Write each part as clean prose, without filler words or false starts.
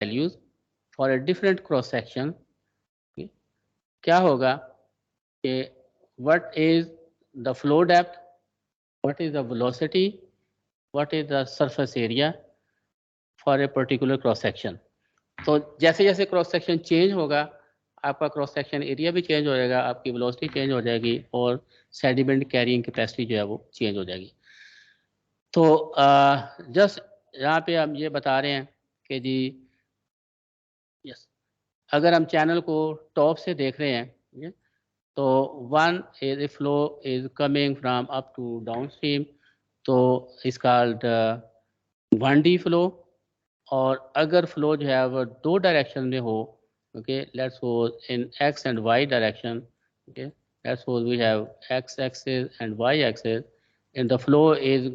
Values for a different cross section, क्या होगा कि what is the flow depth, what is the velocity, what is the surface area for a particular cross section. तो जैसे जैसे cross section change होगा आपका cross section area भी change हो जाएगा, आपकी वेलोसिटी चेंज हो जाएगी और सेडिमेंट कैरिंग कैपेसिटी जो है वो चेंज हो जाएगी। तो जस्ट यहाँ पे हम ये बता रहे हैं कि जी यस, अगर हम चैनल को टॉप से देख रहे हैं तो one is flow is coming from up to down stream, तो इस कॉल्ड 1D फ्लो। और अगर फ्लो जो है वो दो डायरेक्शन में हो, okay let's suppose in X and Y direction, okay let's suppose we have X axis and Y axis and the flow is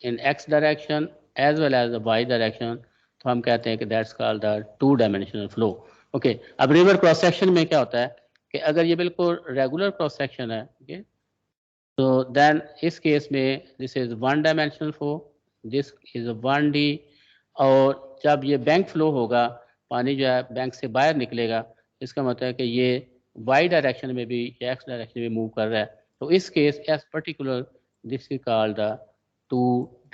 in X direction as well as the Y direction, तो हम कहते हैं कि that's called the 2 dimensional flow. Okay, अब river cross section में क्या होता है कि अगर ये बिल्कुल रेगुलर क्रॉस सेक्शन है, ओके, तो देन इस केस में this is 1 dimensional flow, this is 1D। और जब ये बैंक फ्लो होगा, पानी जो है बैंक से बाहर निकलेगा, इसका मतलब है कि ये वाई डायरेक्शन में भी या एक्स डायरेक्शन में मूव कर रहा है, तो इस case as particular this is called the 2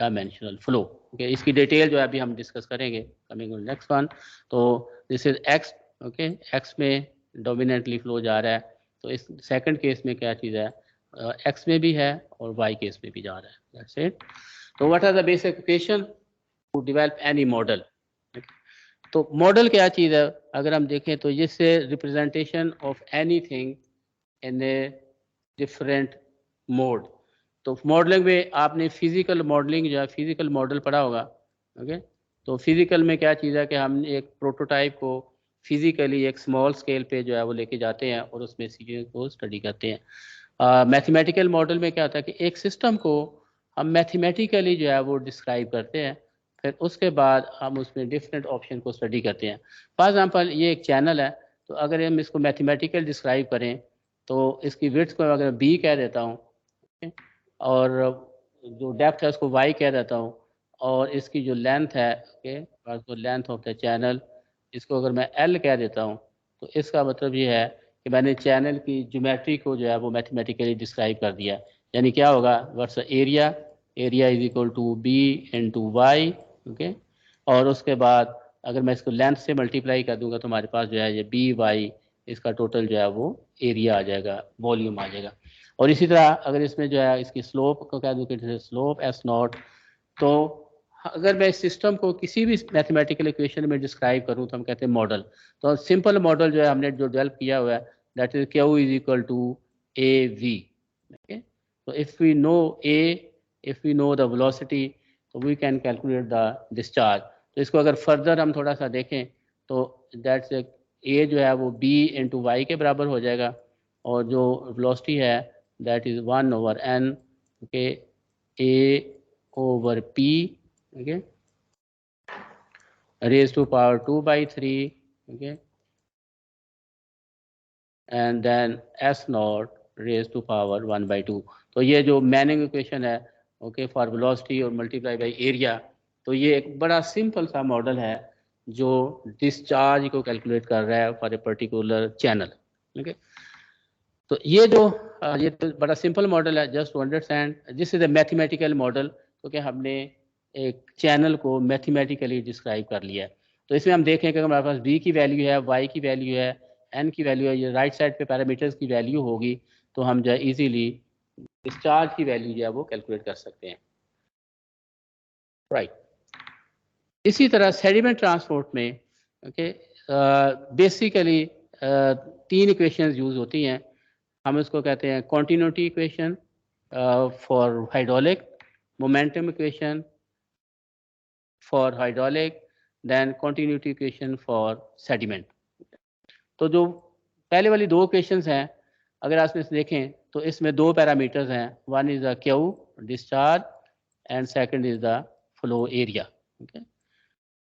dimensional flow. Okay, इसकी डिटेल जो है अभी हम डिस्कस करेंगे कमिंग ऑन नेक्स्ट वन। तो this is X, okay, X में डोमिनेंटली फ्लो जा रहा है, तो इस सेकंड केस में क्या चीज़ है, एक्स में भी है और वाई केस में भी जा रहा है, दैट्स इट। तो what are the basic equation to develop any model. तो मॉडल क्या चीज़ है, अगर हम देखें तो जिससे representation of anything in a different mode. तो मॉडलिंग में आपने फिजिकल मॉडलिंग जो है फिजिकल मॉडल पढ़ा होगा, ओके। तो फिजिकल में क्या चीज़ है कि हम एक प्रोटोटाइप को फिजिकली एक स्मॉल स्केल पे जो है वो लेके जाते हैं और उसमें चीज़ों को स्टडी करते हैं। मैथमेटिकल मॉडल में क्या होता है कि एक सिस्टम को हम मैथमेटिकली जो है वो डिस्क्राइब करते हैं, फिर उसके बाद हम उसमें डिफरेंट ऑप्शन को स्टडी करते हैं। फॉर एग्जांपल ये एक चैनल है, तो अगर हम इसको मैथमेटिकल डिस्क्राइब करें तो इसकी विड्थ को अगर बी कह देता हूँ, और जो डेप्थ है उसको वाई कह देता हूँ, और इसकी जो लेंथ है, ओके, और जो लेंथ ऑफ द चैनल इसको अगर मैं एल कह देता हूँ, तो इसका मतलब ये है कि मैंने चैनल की ज्योमेट्री को जो है वो मैथमेटिकली डिस्क्राइब कर दिया। यानी क्या होगा, what's area, area is equal to B into Y, okay. और उसके बाद अगर मैं इसको लेंथ से मल्टीप्लाई कर दूंगा तो हमारे पास जो है ये बी वाई, इसका टोटल जो है वो एरिया आ जाएगा, वॉल्यूम आ जाएगा। और इसी तरह अगर इसमें जो है इसकी स्लोप को कह दूँ कि स्लोप एस नॉट, तो अगर मैं इस सिस्टम को किसी भी मैथमेटिकल इक्वेशन में डिस्क्राइब करूं तो हम कहते हैं मॉडल। तो सिंपल मॉडल जो है हमने जो डेवलप किया हुआ है, that is Q is equal to A V, okay. तो if we know A, if we know the velocity, तो we can calculate the discharge. तो इसको अगर फर्दर हम थोड़ा सा देखें तो दैट्स ए जो है वो बी इंटू वाई के बराबर हो जाएगा, और जो वेलोसिटी है that is 1/n, okay, A over P, okay, raised to power 2 by 3, okay, and then s naught raised to power 1 by 2। तो ये जो मैनिंग इक्वेशन है, ओके, फॉर वेलोसिटी और मल्टीप्लाई बाई एरिया, तो ये एक बड़ा सिंपल सा मॉडल है जो डिस्चार्ज को कैलकुलेट कर रहा है for a particular channel, okay. तो ये जो ये तो बड़ा सिंपल मॉडल है, just to understand this is a mathematical model, क्योंकि हमने एक चैनल को मैथमेटिकली डिस्क्राइब कर लिया है। तो इसमें हम देखें कि हमारे पास बी की वैल्यू है, वाई की वैल्यू है, एन की वैल्यू है, ये राइट साइड पे पैरामीटर्स की वैल्यू होगी, तो हम जो है इजीली डिस्चार्ज की वैल्यू जो है वो कैलकुलेट कर सकते हैं, राइट। इसी तरह सेडिमेंट ट्रांसपोर्ट में, ओके, बेसिकली 3 इक्वेशंस यूज होती हैं। हम इसको कहते हैं continuity equation for hydraulic, momentum equation for hydraulic, then continuity equation for sediment. तो जो पहले वाली 2 इक्वेशंस हैं, अगर आप इसमें देखें तो इसमें 2 पैरामीटर्स हैं, one is the Q discharge and second is the flow area, okay.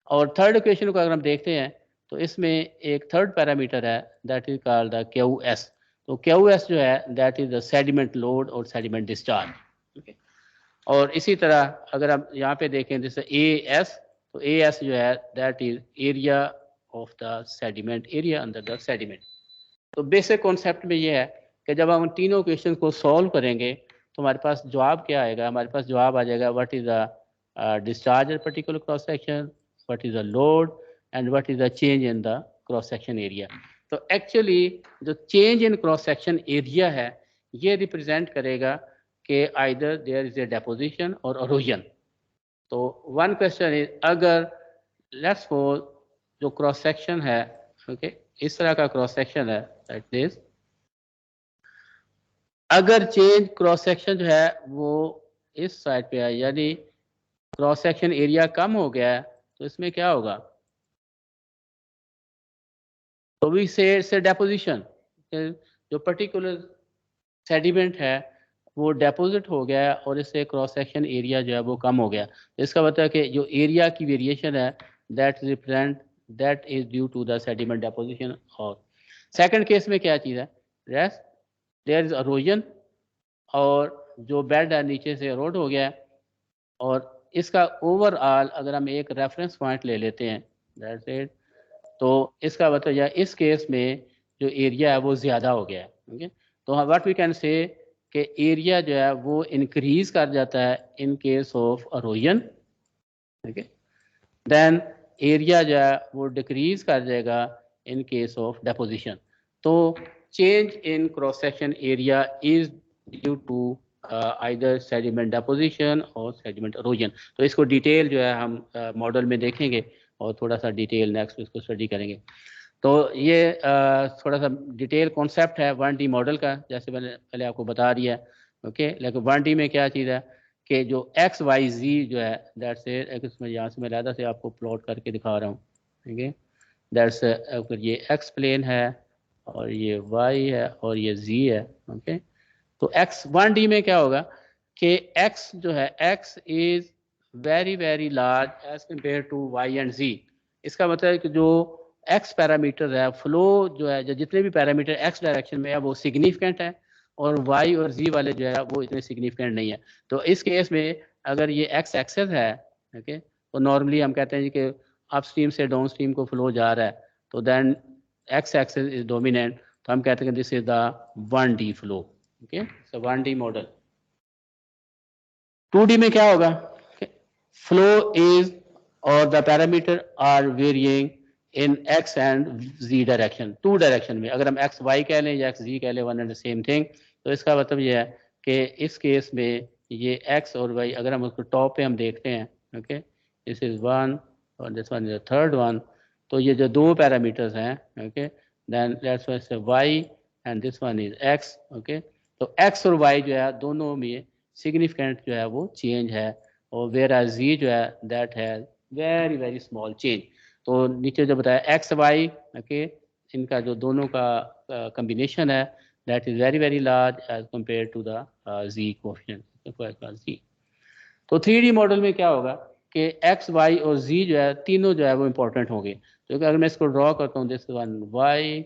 और थर्ड इक्वेशन को अगर हम देखते हैं तो इसमें एक थर्ड पैरामीटर है that is called the Q S. तो क्यू एस जो है that is the sediment load और सेडिमेंट डिस्चार्ज, ओके। और इसी तरह अगर हम यहाँ पे देखें जैसे ए एस, तो AS जो है that is area of the sediment, area under the sediment. तो बेसिक कॉन्सेप्ट में ये है कि जब हम तीनों क्वेश्चन को सॉल्व करेंगे तो हमारे पास जवाब क्या आएगा, हमारे पास जवाब आ जाएगा what is the discharge at particular cross section, what is the load and what is the change in the cross section area. तो एक्चुअली जो change in cross section area है ये रिप्रेजेंट करेगा कि either there is a deposition और erosion. तो one question is, अगर let's suppose जो क्रॉस सेक्शन है, ओके, इस तरह का क्रॉस सेक्शन है लाइक दिस, अगर चेंज क्रॉस सेक्शन जो है वो इस साइड पे है, यानी क्रॉस सेक्शन एरिया कम हो गया है, तो इसमें क्या होगा, तो वी से इट्स ए डेपोजिशन, जो पर्टिकुलर सेडिमेंट है वो डेपोजिट हो गया है और इससे क्रॉस सेक्शन एरिया जो है वो कम हो गया। इसका मतलब है कि जो एरिया की वेरिएशन है that represent that is due to the sediment deposition. और सेकंड केस में क्या चीज़ है, रेस्ट देयर इज इरोजन, और जो बेड है नीचे से इरोड हो गया है, और इसका ओवरऑल अगर हम एक रेफरेंस पॉइंट ले लेते हैं दैट्स इट, तो इसका मतलब यह इस केस में जो एरिया है वो ज़्यादा हो गया है। ओके, तो व्हाट वी कैन से कि एरिया जो है वो इंक्रीज कर जाता है in case of erosion, okay, then area जो है वो डिक्रीज कर जाएगा इन केस ऑफ डेपोजिशन। तो change in cross section area is due to either sediment deposition और सेडिमेंट इरोजन। तो इसको डिटेल जो है हम मॉडल में देखेंगे और थोड़ा सा डिटेल नेक्स्ट इसको स्टडी करेंगे। तो ये थोड़ा सा डिटेल कॉन्सेप्ट है 1D मॉडल का, जैसे मैंने पहले आपको बता दिया है, ओके। लेकिन 1D में क्या चीज़ है कि जो XYZ जो है दैट्स इसमें यहाँ से मैं अलहदा से आपको प्लॉट करके दिखा रहा हूँ, ठीक है, दैट्स ये X प्लेन है और ये Y है और ये Z है, ओके। तो X 1D में क्या होगा कि X जो है X is very very large as compare to Y and Z। इसका मतलब है कि जो X पैरामीटर है, फ्लो जो है, जो जितने भी पैरामीटर X डायरेक्शन में है वो सिग्निफिकेंट है, और Y और Z वाले जो है वो इतने सिग्निफिकेंट नहीं है। तो इस केस में अगर ये X एक्सेस है, ओके, तो नॉर्मली हम कहते हैं कि अपस्ट्रीम से डाउन स्ट्रीम को फ्लो जा रहा है, तो then X axis is dominant, तो हम कहते हैं this is the 1D flow, okay. So 1D model. 2D में क्या होगा, फ्लो इज और the parameter are varying in X and Z direction, two direction में। अगर हम X Y कह लें या X Z कह लें, one and the same thing. तो इसका मतलब ये है कि इस केस में ये X और Y, अगर हम उसको टॉप पे हम देखते हैं, ओके, दिस इज वन और this one is the third one, तो ये जो दो पैरामीटर्स हैं, okay, then let's say Y and this one is X, okay. तो X और Y जो है दोनों में सिग्निफिकेंट जो है वो चेंज है, और वेयर एज Z जो है that has very very small change. तो नीचे जो बताया एक्स वाई, ओके, इनका जो दोनों का कम्बिनेशन है that is very very large as compare to the G coefficient G. तो 3D मॉडल में क्या होगा कि एक्स वाई और जी जो है तीनों जो है वो इंपॉर्टेंट होंगे। तो अगर मैं इसको ड्रॉ करता हूँ, this one Y,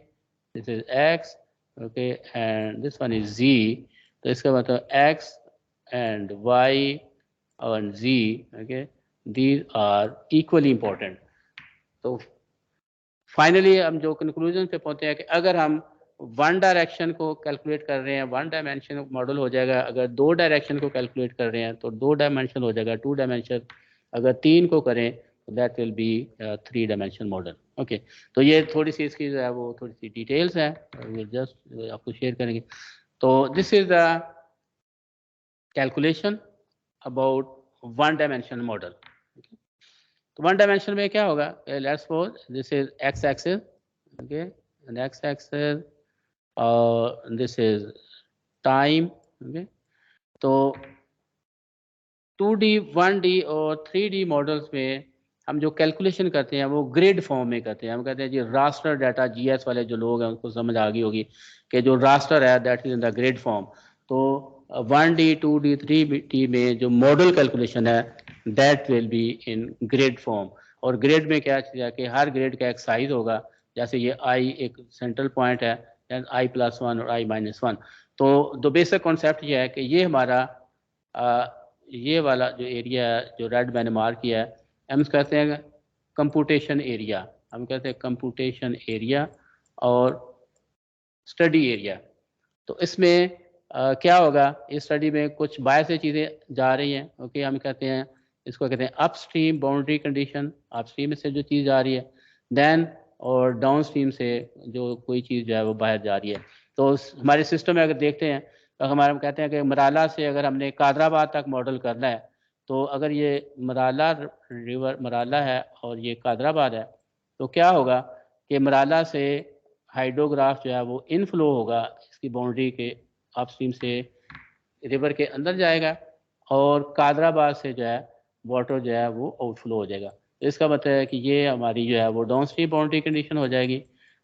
this is X, okay, and this one is G, तो इसका मतलब X and Y and Z, okay, these are equally important. तो फाइनली हम जो कंक्लूजन पे पहुंचते हैं कि अगर हम वन डायरेक्शन को कैलकुलेट कर रहे हैं, वन डायमेंशन मॉडल हो जाएगा। अगर दो डायरेक्शन को कैलकुलेट कर रहे हैं तो दो डायमेंशन हो जाएगा, टू डायमेंशन। अगर तीन को करें तो that will be 3 dimension model, okay. तो ये थोड़ी सी इसकी जो है वो थोड़ी सी डिटेल्स हैं, जस्ट आपको शेयर करेंगे। तो this is the calculation about one dimension model. तो वन डायमेंशन में क्या होगा, let's suppose this is x axis, okay, and x axis और दिस इज टाइम, ओके। तो 2D 1D और 3D मॉडल्स में हम जो कैलकुलेशन करते हैं वो ग्रिड फॉर्म में करते हैं। हम कहते हैं जी रास्टर डाटा, जीएस वाले जो लोग हैं उनको समझ आ गई होगी कि जो रास्टर है that is in the grid forum. तो 1D 2D 3D में जो मॉडल कैलकुलेशन है that will be in grid forum. और ग्रिड में क्या चीज़ है कि हर ग्रिड का एक साइज होगा, जैसे ये आई एक सेंट्रल पॉइंट है, I+1 और I-1। तो द बेसिक कॉन्सेप्ट ये है कि ये हमारा ये वाला जो एरिया है जो रेड मैंने मार्क किया है, हम कहते हैं कंप्यूटेशन एरिया, हम कहते हैं कंप्यूटेशन एरिया और स्टडी एरिया। तो इसमें क्या होगा, इस स्टडी में कुछ बाहर से चीज़ें जा रही हैं, ओके, हम कहते हैं इसको कहते हैं अपस्ट्रीम बाउंड्री कंडीशन, अपस्ट्रीम से जो चीज़ आ रही है, देन और डाउनस्ट्रीम से जो कोई चीज़ जो है वो बाहर जा रही है। तो हमारे सिस्टम में अगर देखते हैं तो हमारे हम कहते हैं कि मराला से अगर हमने कादराबाद तक मॉडल करना है, तो अगर ये मराला रिवर मराला है और ये कादराबाद है, तो क्या होगा कि मराला से हाइड्रोग्राफ जो है वो इनफ्लो होगा इसकी बाउंड्री के अपस्ट्रीम से रिवर के अंदर जाएगा, और कादराबाद से जो है वाटर जो है वो आउटफ्लो हो जाएगा। तो इसका मतलब है कि ये हमारी जो है वो डाउनस्ट्रीम बाउंड्री कंडीशन हो जाएगी,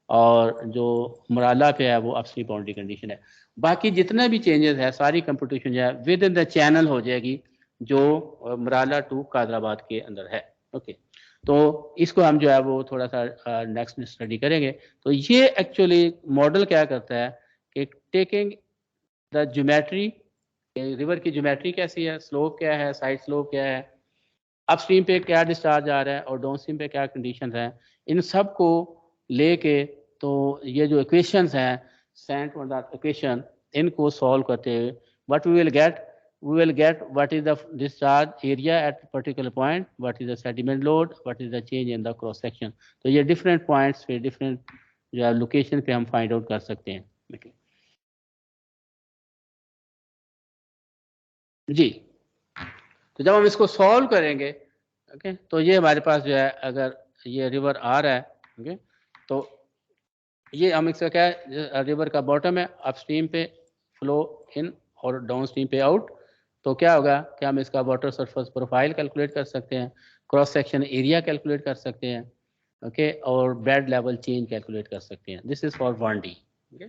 और जो मराला पे है वो अपस्ट्रीम बाउंड्री कंडीशन है। बाकी जितने भी चेंजेस है सारी कंप्यूटेशन जो है विद इन द चैनल हो जाएगी जो मराला टू कादराबाद के अंदर है। ओके, तो इसको हम जो है वो थोड़ा सा नेक्स्ट स्टडी करेंगे। तो ये एक्चुअली मॉडल क्या करता है कि टेकिंग द ज्योमेट्री, रिवर की ज्योमेट्री कैसी है, स्लोप क्या है, साइड स्लोप क्या है, अपस्ट्रीम पे क्या डिस्चार्ज आ रहा है और डाउनस्ट्रीम पे क्या कंडीशन है, इन सब को लेके तो ये जो इक्वेशंस हैं सेंट वर्डात इक्वेशन, इनको सॉल्व करते हुए what we will get what is the discharge area at particular point, what is the sediment load, what is the change in the cross section। तो ये different points पे different जो है location पे हम फाइंड आउट कर सकते हैं। okay. जी, तो जब हम इसको सॉल्व करेंगे, ओके, तो ये हमारे पास जो है अगर ये रिवर आ रहा है, ओके, तो ये हम इसका क्या है, रिवर का बॉटम है, अपस्ट्रीम पे फ्लो इन और डाउनस्ट्रीम पे आउट। तो क्या होगा कि हम इसका वाटर सरफेस प्रोफाइल कैलकुलेट कर सकते हैं, क्रॉस सेक्शन एरिया कैलकुलेट कर सकते हैं, ओके, और बेड लेवल चेंज कैलकुलेट कर सकते हैं। This is for 1D। Okay,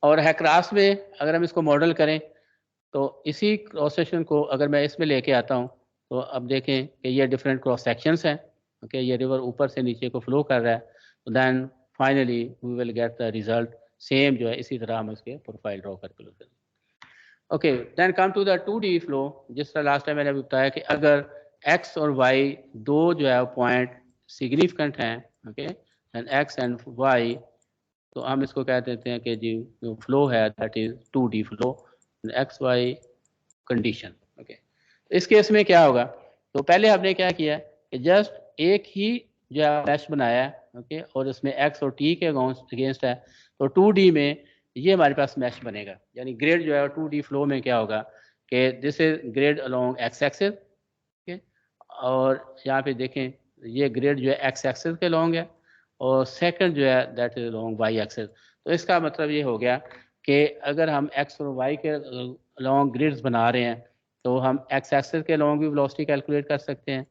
और हैक्रास में अगर हम इसको मॉडल करें तो इसी क्रॉस सेक्शन को अगर मैं इसमें लेके आता हूँ, तो अब देखें कि ये डिफरेंट क्रॉस सेक्शंस हैं, ओके, ये रिवर ऊपर से नीचे को फ्लो कर रहा है, तो then finally we will get the result same जो है इसी तरह हम इसके प्रोफाइल ड्रॉ करके लेते हैं। Okay, then come to the 2D flow. जिस तरह लास्ट टाइम मैंने बताया कि अगर x और y दो जो है पॉइंट सिग्निफिकेंट हैं, okay, and x and y, तो हम इसको कह देते हैं कि जी जो फ्लो है that is 2D flow, x y condition. Okay, इस केस में क्या होगा, तो पहले हमने क्या किया कि जस्ट एक ही जो है मैश बनाया है, ओके, और इसमें एक्स और टी के अगेंस्ट है, तो 2D में ये हमारे पास मैश बनेगा, यानी ग्रेड जो है 2D फ्लो में क्या होगा कि this is grade along x axis, okay, और यहाँ पे देखें ये ग्रेड जो है एक्स एक्सिस के अलोंग है, और सेकंड जो है that is along y axis. तो इसका मतलब ये हो गया कि अगर हम एक्स और वाई के अलोंग ग्रिड्स बना रहे हैं, तो हम एक्स एक्सिस के अलोंग भी वेलोसिटी कैलकुलेट कर सकते हैं,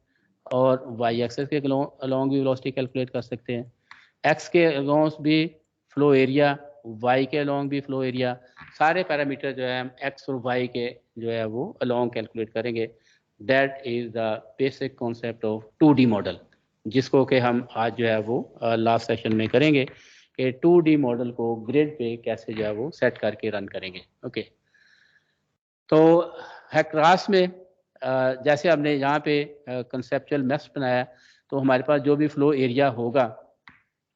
और वाई एक्सिस के अलोंग भी वेलोसिटी कैलकुलेट कर सकते हैं। एक्स के अलोंग भी फ्लो एरिया, वाई के अलोंग भी फ्लो एरिया, सारे पैरामीटर जो है हम एक्स और वाई के जो है वो अलोंग कैलकुलेट करेंगे। That is the basic concept of 2D model, जिसको कि हम आज जो है वो लास्ट सेशन में करेंगे कि 2D मॉडल को ग्रिड पे कैसे जो है वो सेट करके रन करेंगे। ओके, तो हैक्रास में जैसे हमने यहाँ पे कंसेप्चुअल मैश बनाया, तो हमारे पास जो भी फ्लो एरिया होगा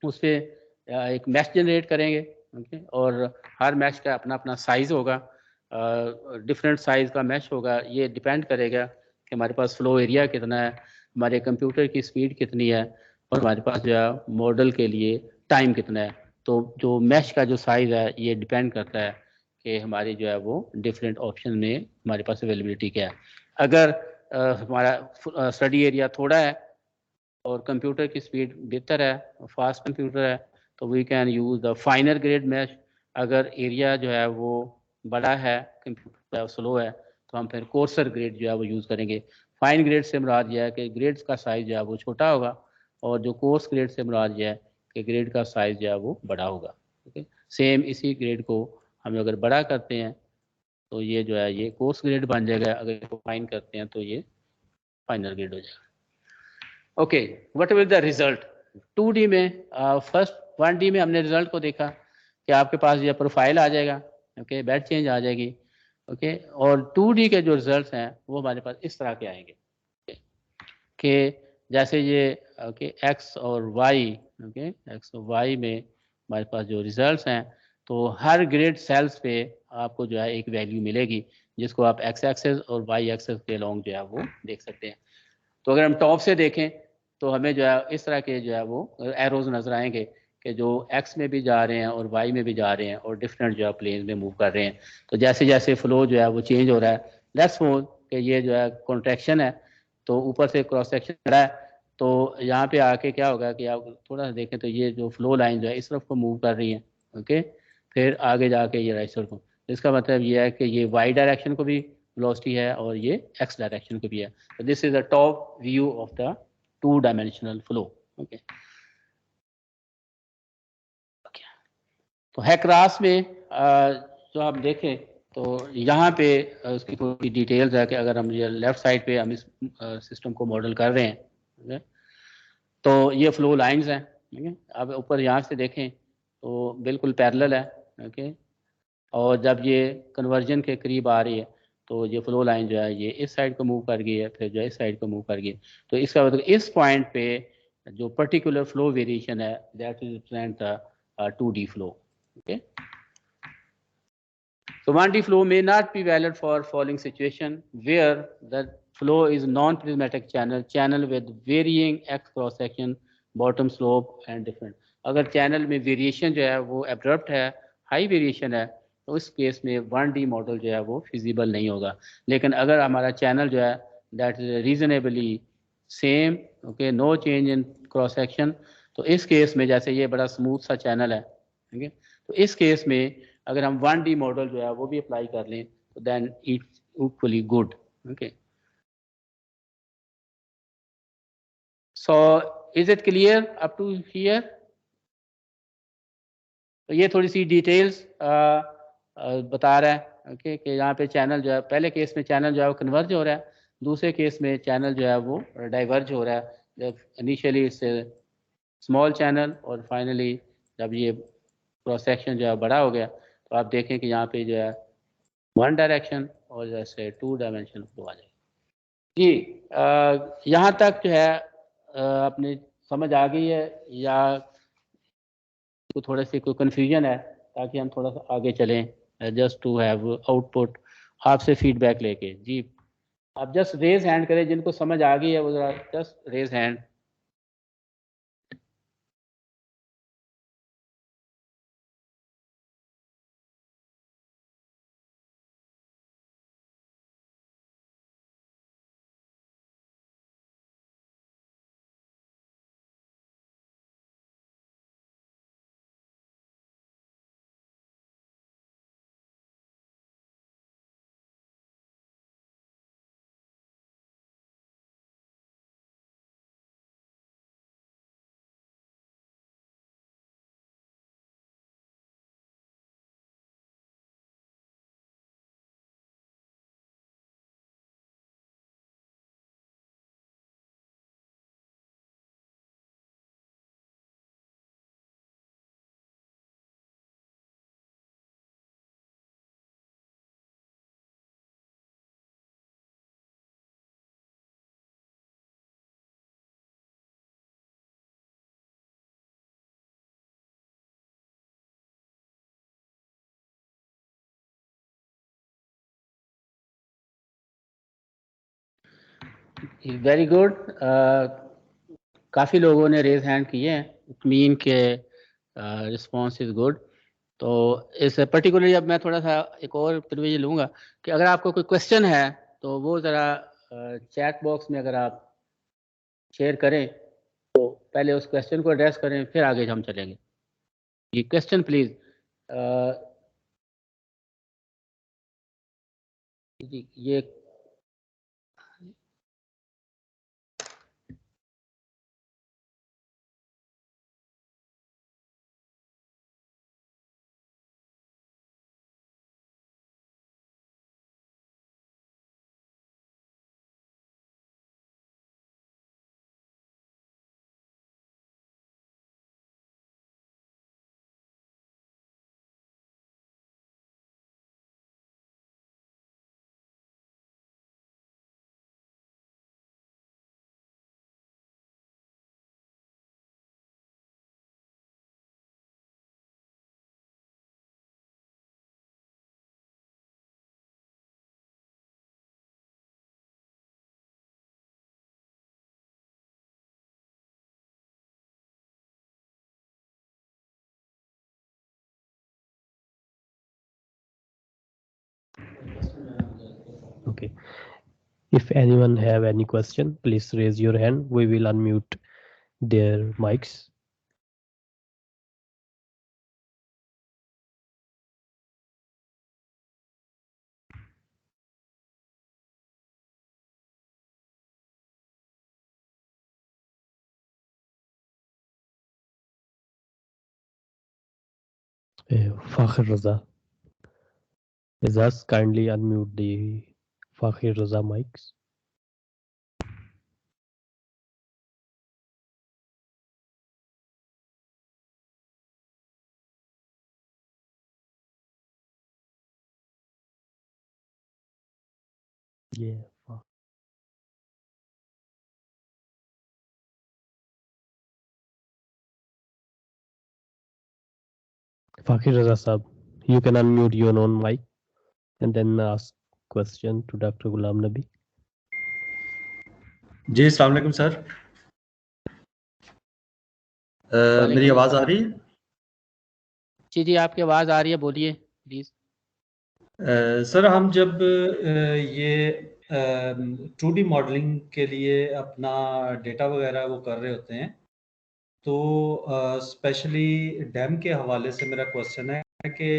उस पर एक मैश जनरेट करेंगे, ओके, और हर मैश का अपना अपना साइज़ होगा, डिफरेंट साइज़ का मैश होगा। ये डिपेंड करेगा कि हमारे पास फ्लो एरिया कितना है, हमारे कंप्यूटर की स्पीड कितनी है, और हमारे पास जो है मॉडल के लिए टाइम कितना है। तो जो मैश का जो साइज़ है ये डिपेंड करता है कि हमारी जो है वो डिफरेंट ऑप्शन में हमारे पास अवेलेबिलिटी क्या है। अगर हमारा स्टडी एरिया थोड़ा है और कंप्यूटर की स्पीड बेहतर है, फास्ट कंप्यूटर है, तो we can use the finer grade mesh. अगर एरिया जो है वो बड़ा है, कंप्यूटर स्लो है, तो हम फिर कोर्सर ग्रेड जो है वो यूज़ करेंगे। फाइन ग्रेड से मुराद यह है कि ग्रेड्स का साइज़ जो है वो छोटा होगा, और जो कोर्स ग्रेड से मुराद यह है कि ग्रेड का साइज़ जो है वो बड़ा होगा। ओके, सेम इसी ग्रेड को हम अगर बड़ा करते हैं तो ये जो है ये कोर्स ग्रेड बन जाएगा, अगर इसको फाइन करते हैं तो ये फाइनल ग्रेड हो जाएगा। Okay, what will the result 2D में, फर्स्ट 1D में हमने रिजल्ट को देखा कि आपके पास ये प्रोफाइल आ जाएगा, ओके, बेड चेंज आ जाएगी, ओके, और 2D के जो रिजल्ट्स हैं वो हमारे पास इस तरह के आएंगे। कि जैसे ये ओके एक्स और वाई, ओके एक्स और वाई में हमारे पास जो रिजल्ट्स हैं, तो हर ग्रिड सेल्स पे आपको जो है एक वैल्यू मिलेगी जिसको आप एक्स एक्सेस और वाई एक्सेस के लॉन्ग जो है वो देख सकते हैं। तो अगर हम टॉप से देखें तो हमें जो है इस तरह के जो है वो एरोज नजर आएंगे कि जो एक्स में भी जा रहे हैं और वाई में भी जा रहे हैं और डिफरेंट जो है प्लेन में मूव कर रहे हैं। तो जैसे जैसे फ्लो जो है वो चेंज हो रहा है, लेट्स सपोज कि ये जो है कॉन्ट्रैक्शन है, तो ऊपर से क्रॉस सेक्शन आ रहा है, तो यहाँ पे आके क्या होगा कि आप थोड़ा सा देखें तो ये जो फ्लो लाइन जो है इस तरफ को मूव कर रही है, ओके, फिर आगे जाके ये राइट साइड को, इसका मतलब ये है कि ये वाई डायरेक्शन को भी वेलोसिटी है और ये एक्स डायरेक्शन को भी है। So this is the top view of the two-dimensional flow. Okay. Okay. तो हैक्रास में जो आप देखें तो यहाँ पे उसकी थोड़ी डिटेल्स है कि अगर हम ये लेफ्ट साइड पे हम इस सिस्टम को मॉडल कर रहे हैं, okay? तो ये फ्लो लाइंस हैं, ठीक है। अब ऊपर यहाँ से देखें तो बिल्कुल पैरेलल है, ओके। और जब ये कन्वर्जन के करीब आ रही है तो ये फ्लो लाइन जो है ये इस साइड को मूव कर गई है, फिर जो है इस साइड को मूव कर गई है। तो इसका मतलब इस पॉइंट पे जो पर्टिकुलर फ्लो वेरिएशन है that is represent the 2D flow, okay. So 1D flow may not be valid for following situation where the flow is non-prismatic channel with varying x cross section, bottom slope and different. अगर channel में variation जो है वो abrupt है, high variation है, तो उस case में 1D मॉडल जो है वो फिजिबल नहीं होगा। लेकिन अगर हमारा चैनल जो है that is reasonably same, okay, no change in cross section, तो इस केस में जैसे ये बड़ा स्मूथ सा चैनल है, ठीक है, तो इस केस में अगर हम 1D मॉडल जो है वो भी अप्लाई कर लें तो then it's equally good, okay. So is it clear up to here? तो ये थोड़ी सी डिटेल्स बता रहा है, ओके, कि यहाँ पे चैनल जो है पहले केस में चैनल जो है वो कन्वर्ज हो रहा है, दूसरे केस में चैनल जो है वो डाइवर्ज हो रहा है। जब इनिशियली इससे स्मॉल चैनल और फाइनली जब ये क्रॉस सेक्शन जो है बड़ा हो गया तो आप देखें कि यहाँ पे जो है वन डायरेक्शन और जैसे टू डायमेंशन फ्लो आ जाएगा। जी यहाँ तक जो है अपने समझ आ गई है या तो थोड़ा सी कोई कन्फ्यूजन है, ताकि हम थोड़ा सा आगे चलें जस्ट टू हैव आउटपुट आपसे फीडबैक लेके। जी आप जस्ट रेज हैंड करें जिनको समझ आ गई है वो जरा just raise hand. Very good, काफ़ी लोगों ने रेज हैंड किए हैं, इट मीन के रिस्पॉन्स इज गुड। तो इस पर्टिकुलरली अब मैं थोड़ा सा एक और प्रिविलेज लूँगा कि अगर आपको कोई क्वेश्चन है तो वो ज़रा चैट बॉक्स में अगर आप शेयर करें तो पहले उस क्वेश्चन को एड्रेस करें फिर आगे हम चलेंगे। ये क्वेश्चन प्लीज़। ये Okay. If anyone have any question, please raise your hand. We will unmute their mics. Fakhir Raza. Just kindly unmute the Fakhir Raza mics. Yeah. Fakhir Raza Sahab, you can unmute your own mic and then ask question to Dr. Ghulam Nabi. जी अस्सलाम वालेकुम sir. मेरी आवाज़ आ रही है? जी जी, आपकी आवाज़ आ रही है, बोलिए प्लीज़। सर हम जब ये 2D मॉडलिंग के लिए अपना डेटा वगैरह वो कर रहे होते हैं, तो स्पेशली डैम के हवाले से मेरा क्वेश्चन है कि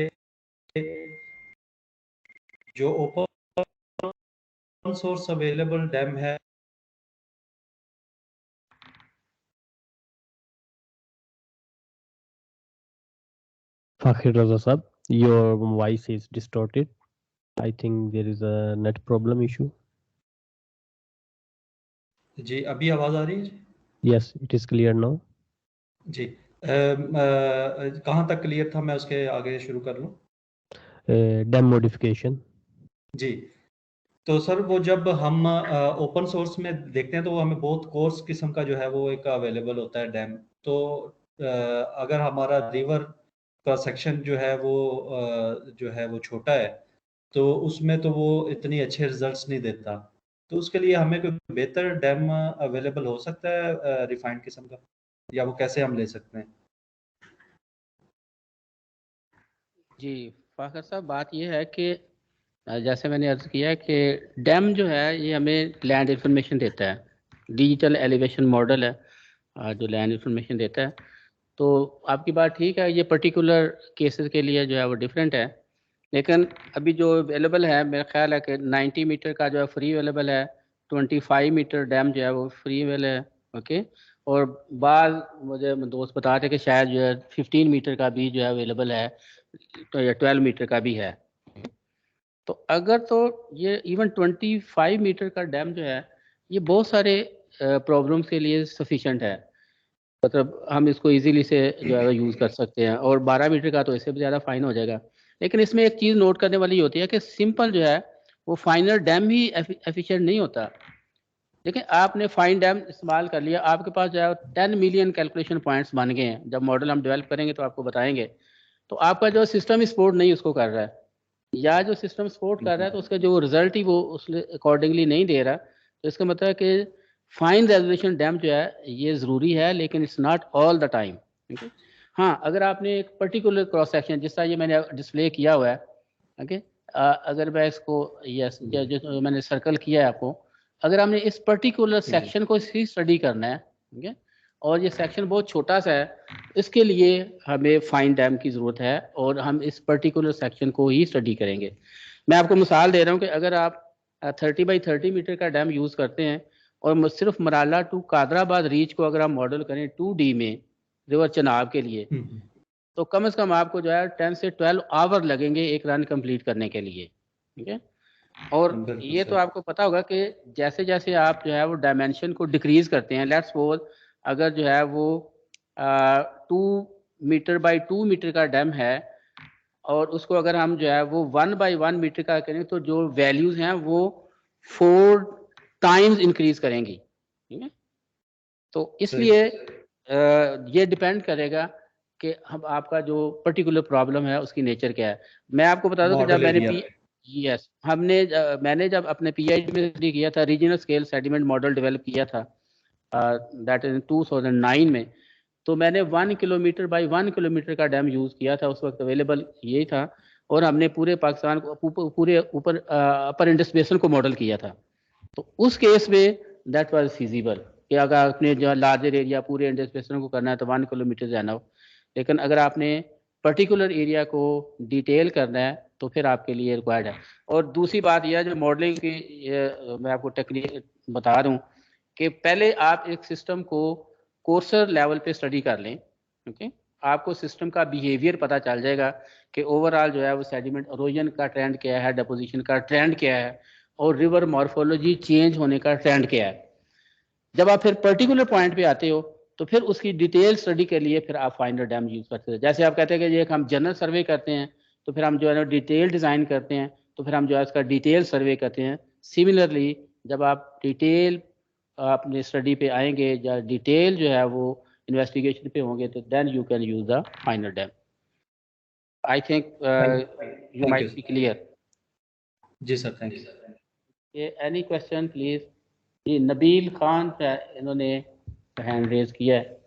जो ओपन सोर्स अवेलेबल डैम है Fakhir Raza Sahab, your voice is distorted. I think there is a net problem issue. जी, अभी आवाज़ आ रही है? Yes, it is clear now. जी, कहाँ तक क्लियर था, मैं उसके आगे शुरू कर लूँ? Dam modification. जी, तो सर वो जब हम ओपन सोर्स में देखते हैं तो वो हमें बहुत कोर्स किस्म का जो है वो एक अवेलेबल होता है डैम। तो अगर हमारा रिवर का सेक्शन जो है वो छोटा है, तो उसमें तो वो इतनी अच्छे रिजल्ट्स नहीं देता। तो उसके लिए हमें कोई बेहतर डैम अवेलेबल हो सकता है रिफाइंड किस्म का, या वो कैसे हम ले सकते हैं? जी फाखर साहब, बात यह है कि जैसे मैंने अर्ज़ किया कि डैम जो है ये हमें लैंड इंफॉर्मेशन देता है, डिजिटल एलिवेशन मॉडल है जो लैंड इंफॉर्मेशन देता है। तो आपकी बात ठीक है, ये पर्टिकुलर केसेस के लिए जो है वो डिफरेंट है, लेकिन अभी जो अवेलेबल है मेरा ख्याल है कि 90 मीटर का जो है फ्री अवेलेबल है, 25 मीटर डैम जो है वो फ्री अवेलेबल है। ओके, और बाद मुझे दोस्त बता रहे कि शायद जो है 15 मीटर का भी जो है अवेलेबल है, तो या 12 मीटर का भी है। तो अगर तो ये इवन 25 मीटर का डैम जो है ये बहुत सारे प्रॉब्लम्स के लिए सफिशेंट है, मतलब हम इसको इजीली से जो है यूज़ कर सकते हैं, और 12 मीटर का तो इससे भी ज़्यादा फाइन हो जाएगा। लेकिन इसमें एक चीज़ नोट करने वाली होती है कि सिंपल जो है वो फाइनल डैम ही एफिशिएंट नहीं होता। देखिए, आपने फाइन डैम इस्तेमाल कर लिया, आपके पास जो है 10 मिलियन कैलकुलेशन पॉइंट्स बन गए हैं। जब मॉडल हम डेवलप करेंगे तो आपको बताएंगे, तो आपका जो सिस्टम सपोर्ट नहीं उसको कर रहा है, या जो सिस्टम सपोर्ट कर रहा है तो उसका जो रिजल्ट ही वो उस अकॉर्डिंगली नहीं दे रहा। तो इसका मतलब है कि फाइन रेजोल्यूशन डैम जो है ये ज़रूरी है, लेकिन it's not all the time. ठीक है, हाँ, अगर आपने एक पर्टिकुलर क्रॉस सेक्शन, जिस तरह ये मैंने डिस्प्ले किया हुआ है, ओके, अगर मैं इसको यस जो मैंने सर्कल किया है आपको, अगर हमने इस पर्टिकुलर सेक्शन को ही स्टडी करना है, ठीक है, और ये सेक्शन बहुत छोटा सा है, इसके लिए हमें फाइन डैम की ज़रूरत है, और हम इस पर्टिकुलर सेक्शन को ही स्टडी करेंगे। मैं आपको मिसाल दे रहा हूँ कि अगर आप 30 बाई 30 मीटर का डैम यूज़ करते हैं और सिर्फ मराला टू कादराबाद रीच को अगर आप मॉडल करें 2D में रिवर चनाब के लिए, तो कम से कम आपको जो है 10 से 12 आवर लगेंगे एक रन कंप्लीट करने के लिए। ठीक है, और ये तो आपको पता होगा कि जैसे जैसे आप जो है वो डायमेंशन को डिक्रीज करते हैं, लेट्स सपोज अगर जो है वो 2 मीटर बाई 2 मीटर का डैम है, और उसको अगर हम जो है वो 1 बाई 1 मीटर का करें, तो जो वैल्यूज हैं वो 4 टाइम्स इंक्रीज करेंगी। ठीक है, तो इसलिए ये डिपेंड करेगा कि हम आपका जो पर्टिकुलर प्रॉब्लम है उसकी नेचर क्या है। मैं आपको बता दूं कि जब मैंने जब अपने पीएचडी में स्टडी किया था, regional scale sediment model develop किया था, दैट इज 2009 में, तो मैंने 1 किलोमीटर बाई 1 किलोमीटर का डैम यूज़ किया था। उस वक्त अवेलेबल यही था, और हमने पूरे पाकिस्तान को पूरे ऊपर अपर इंडस बेसिन को मॉडल किया था। तो उस केस में दैट वाज फीजिबल कि अगर आपने जो लार्जर एरिया पूरे इंडस बेसिन को करना है तो 1 किलोमीटर जाना हो, लेकिन अगर आपने पर्टिकुलर एरिया को डिटेल करना है तो फिर आपके लिए रिक्वायर्ड है। और दूसरी बात यह है जो मॉडलिंग की मैं आपको टेक्निक बता दूं कि पहले आप एक सिस्टम को कोर्सर लेवल पे स्टडी कर लें, ओके। आपको सिस्टम का बिहेवियर पता चल जाएगा कि ओवरऑल जो है वो सेडिमेंट इरोजन का ट्रेंड क्या है, डिपोजिशन का ट्रेंड क्या है, और रिवर मॉर्फोलॉजी चेंज होने का ट्रेंड क्या है। जब आप फिर पर्टिकुलर पॉइंट पे आते हो तो फिर उसकी डिटेल स्टडी के लिए फिर आप फाइनर डैम यूज करते हैं। जैसे आप कहते हैं कि ये हम जनरल सर्वे करते हैं तो फिर हम जो है ना डिटेल डिज़ाइन करते हैं, तो फिर हम जो है इसका डिटेल सर्वे करते हैं। सिमिलरली जब आप डिटेल अपने स्टडी पे आएंगे या डिटेल जो है वो इन्वेस्टिगेशन पे होंगे तो then you can use the finer dam. I think you might be clear. जी sir, thank you. Any question please. जी नबील खान इन्होंने हैंड रेज किया है।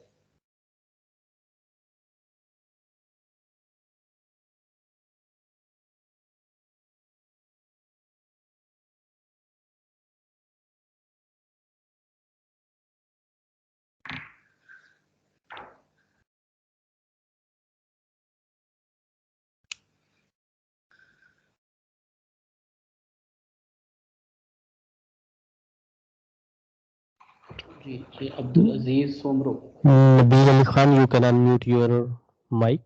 जी अब्दुल अजीज Soomro. Nabil Ali Khan, you can unmute your mic.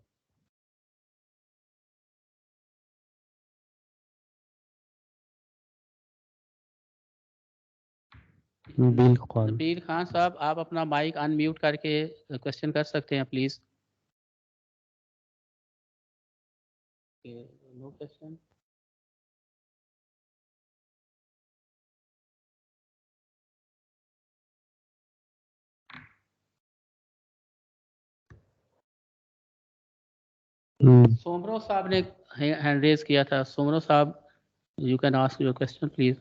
Nabeel Khan साहब आप अपना माइक अनम्यूट करके question कर सकते हैं प्लीज। No question. सोमरो साहब ने हैंड रेज किया था। सोमरो साहब you can ask your question please.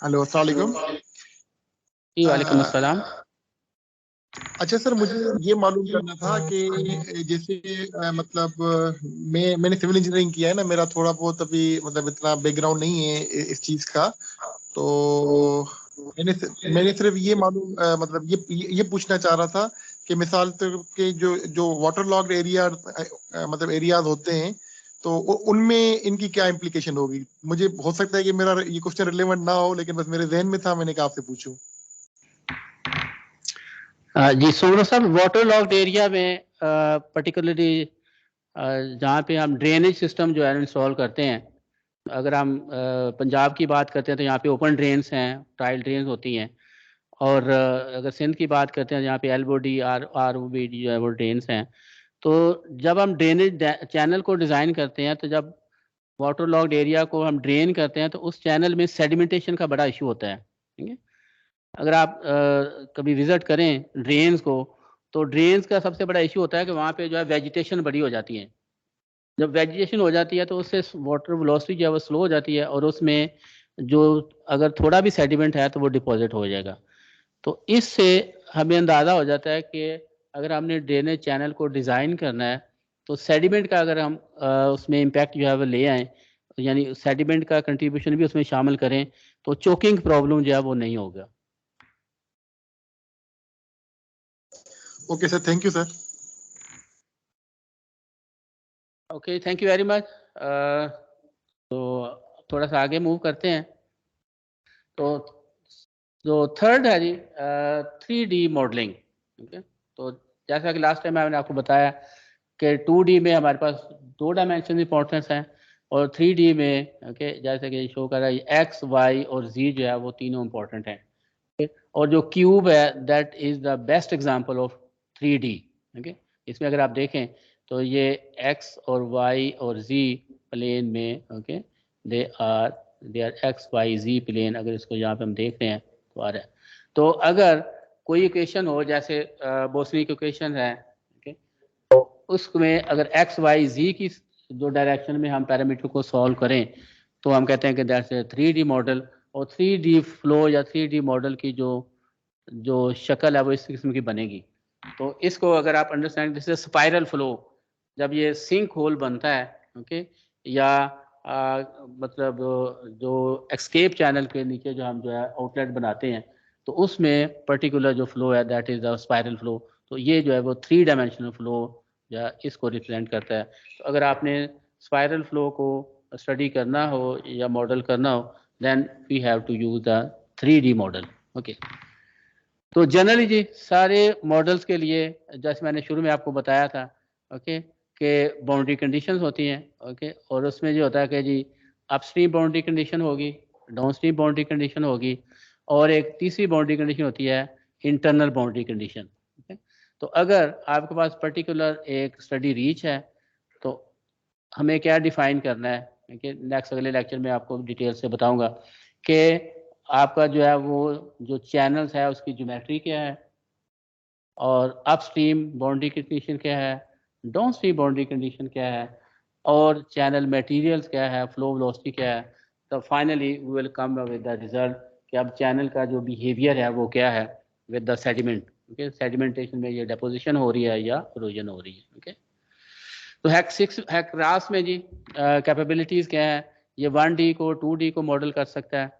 Hello, अस्सलाम वालेकुम। जी वालेकुम अस्सलाम। अच्छा सर, मुझे ये मालूम करना था कि जैसे मतलब मैंने सिविल इंजीनियरिंग किया है ना, मेरा थोड़ा बहुत अभी मतलब इतना बैकग्राउंड नहीं है इस चीज का, तो मैंने सिर्फ ये मालूम मतलब ये पूछना चाह रहा था कि मिसाल के जो वाटर लॉग्ड एरिया मतलब एरियाज होते हैं तो उनमें इनकी क्या इम्प्लीकेशन होगी। मुझे हो सकता है कि मेरा ये क्वेश्चन रिलेवेंट ना हो, लेकिन बस मेरे जहन में था, मैंने कहा आपसे पूछूं। जी सोमरो साहब, वाटर लॉक्ड एरिया में पर्टिकुलरली जहाँ पे हम ड्रेनेज सिस्टम जो है इंस्टॉल करते हैं, अगर हम पंजाब की बात करते हैं तो यहाँ पे ओपन ड्रेन्स हैं, टाइल ड्रेन्स होती हैं। और अगर सिंध की बात करते हैं यहाँ पे एलबोडी आरओबी जो है वो ड्रेन्स हैं। तो जब हम ड्रेनेज चैनल को डिज़ाइन करते हैं तो जब वाटर लॉक्ड एरिया को हम ड्रेन करते हैं तो उस चैनल में सेडिमेंटेशन का बड़ा इशू होता है, ठीक है। अगर आप कभी विजिट करें ड्रेन्स को तो ड्रेन्स का सबसे बड़ा इशू होता है कि वहाँ पे जो है वेजिटेशन बड़ी हो जाती है। जब वेजिटेशन हो जाती है तो उससे वाटर वेलोसिटी जो है वो स्लो हो जाती है और उसमें जो अगर थोड़ा भी सेडिमेंट है तो वो डिपॉजिट हो जाएगा। तो इससे हमें अंदाज़ा हो जाता है कि अगर हमने ड्रेनेज चैनल को डिज़ाइन करना है तो सेडिमेंट का अगर हम उसमें इम्पैक्ट जो है वो ले आएँ, यानी सेडिमेंट का कंट्रीब्यूशन भी उसमें शामिल करें, तो चोकिंग प्रॉब्लम जो है वो नहीं होगा। Okay sir, thank you sir. Okay, thank you very much. तो थोड़ा सा आगे मूव करते हैं। तो जो थर्ड है जी 3D मॉडलिंग, ठीक है। तो जैसा कि लास्ट टाइम मैंने आपको बताया कि 2D में हमारे पास 2 डायमेंशन इंपॉर्टेंस हैं और 3D में ओके जैसे कि शो कर रहा है एक्स वाई और जी जो है वो तीनों इंपॉर्टेंट हैं। और जो क्यूब है that is the best example of 3D, okay. इसमें अगर आप देखें तो ये एक्स और वाई और जी प्लेन में okay they are x y z plane, अगर इसको यहाँ पे हम देख रहे हैं तो आ रहा है। तो अगर कोई इक्वेशन हो जैसे बोसनी की इक्वेशन है, ओके, तो उसमें अगर एक्स वाई जी की जो डायरेक्शन में हम पैरामीटर को सॉल्व करें तो हम कहते हैं कि दैट्स ए 3D मॉडल। और 3D फ्लो या 3D मॉडल की जो शक्ल है वो इस किस्म की बनेगी। तो इसको अगर आप अंडरस्टैंड, जैसे स्पाइरल फ्लो, जब ये सिंक होल बनता है, ओके, या मतलब जो एस्केप चैनल के नीचे जो हम जो है आउटलेट बनाते हैं, तो उसमें पर्टिकुलर जो फ्लो है that is the spiral flow. तो ये जो है वो 3 डायमेंशनल फ्लो या इसको रिप्रेजेंट करता है। तो अगर आपने स्पाइरल फ्लो को स्टडी करना हो या मॉडल करना हो, then we have to use the 3D model. Okay, तो जनरली जी सारे मॉडल्स के लिए, जैसे मैंने शुरू में आपको बताया था, ओके, कि बाउंड्री कंडीशंस होती हैं, ओके, और उसमें जो होता है कि जी अपस्ट्रीम बाउंड्री कंडीशन होगी, डाउनस्ट्रीम बाउंड्री कंडीशन होगी, और एक तीसरी बाउंड्री कंडीशन होती है इंटरनल बाउंड्री कंडीशन। तो अगर आपके पास पर्टिकुलर एक स्टडी रीच है तो हमें क्या डिफाइन करना है, ओके, नेक्स्ट अगले लेक्चर में आपको डिटेल से बताऊंगा कि आपका जो है वो जो चैनल्स है उसकी ज्योमेट्री क्या है, और अपस्ट्रीम बाउंड्री कंडीशन क्या है, डाउनस्ट्रीम बाउंड्री कंडीशन क्या है, और चैनल मटेरियल्स क्या है, फ्लो वेलोसिटी क्या है। तो finally we will come with the result कि अब चैनल का जो बिहेवियर है वो क्या है with the sediment. Okay, sedimentation में ये डेपोजिशन हो रही है या इरोजन हो रही है। ओके, तो हैकरास में जी कैपेबिलिटीज़ क्या है, ये 1D को 2D को मॉडल कर सकता है,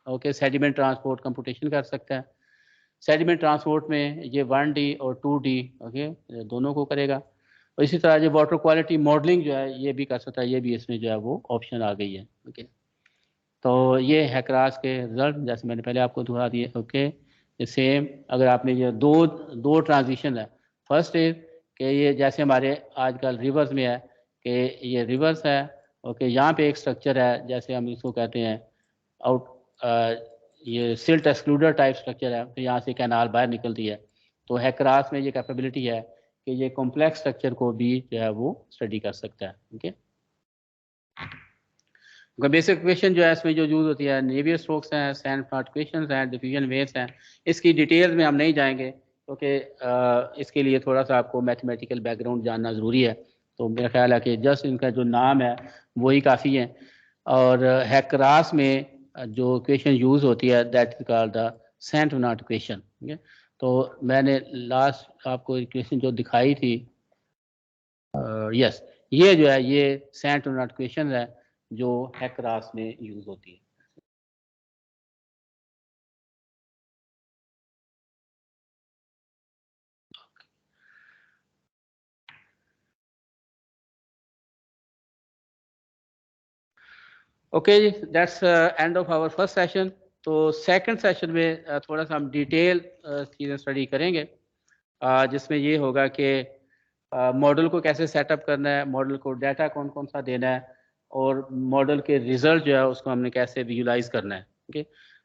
ओके, सेडिमेंट ट्रांसपोर्ट कंप्यूटेशन कर सकता है। सेडिमेंट ट्रांसपोर्ट में ये 1D और 2D, ओके, दोनों को करेगा। और इसी तरह जो वाटर क्वालिटी मॉडलिंग जो है ये भी कर सकता है, ये भी इसमें जो है वो ऑप्शन आ गई है। ओके, तो ये हैकरास के रिजल्ट जैसे मैंने पहले आपको दिखा दिए। ओके, सेम अगर आपने ये दो ट्रांजिशन है, फर्स्ट इज कि ये जैसे हमारे आजकल रिवर्स में है कि ये रिवर्स है, ओके, यहाँ पे एक स्ट्रक्चर है जैसे हम इसको कहते हैं ये सिल्ट एक्सक्लूडर टाइप स्ट्रक्चर है, फिर यहाँ से कैनाल बाहर निकलती है। तो हैकरास में ये कैपेबिलिटी है कि ये कॉम्प्लेक्स स्ट्रक्चर को भी जो है वो स्टडी कर सकता है। ओके, बेसिक इक्वेशन जो है इसमें जो यूज होती है, नेवियर स्ट्रोक्स हैं, सैनफोर्ड इक्वेशंस हैं, डिफ्यूजन वेव्स हैं। इसकी डिटेल्स में हम नहीं जाएंगे क्योंकि इसके लिए थोड़ा सा आपको मैथमेटिकल बैकग्राउंड जानना ज़रूरी है। तो मेरा ख्याल है कि जस्ट इनका जो नाम है वही काफ़ी है। और हैकरास में जो इक्वेशन यूज़ होती है that is called the Sanford equation. तो मैंने लास्ट आपको इक्वेशन जो दिखाई थी, यस, ये जो है ये सैनफोर्ड इक्वेशन है जो हैकरास में यूज होती है। ओके जी, that's end of our first session. तो सेकंड सेशन में थोड़ा सा हम डिटेल चीज़ें स्टडी करेंगे, जिसमें ये होगा कि मॉडल को कैसे सेटअप करना है, मॉडल को डाटा कौन कौन सा देना है, और मॉडल के रिजल्ट जो है उसको हमने कैसे विजुलाइज करना है। ओके,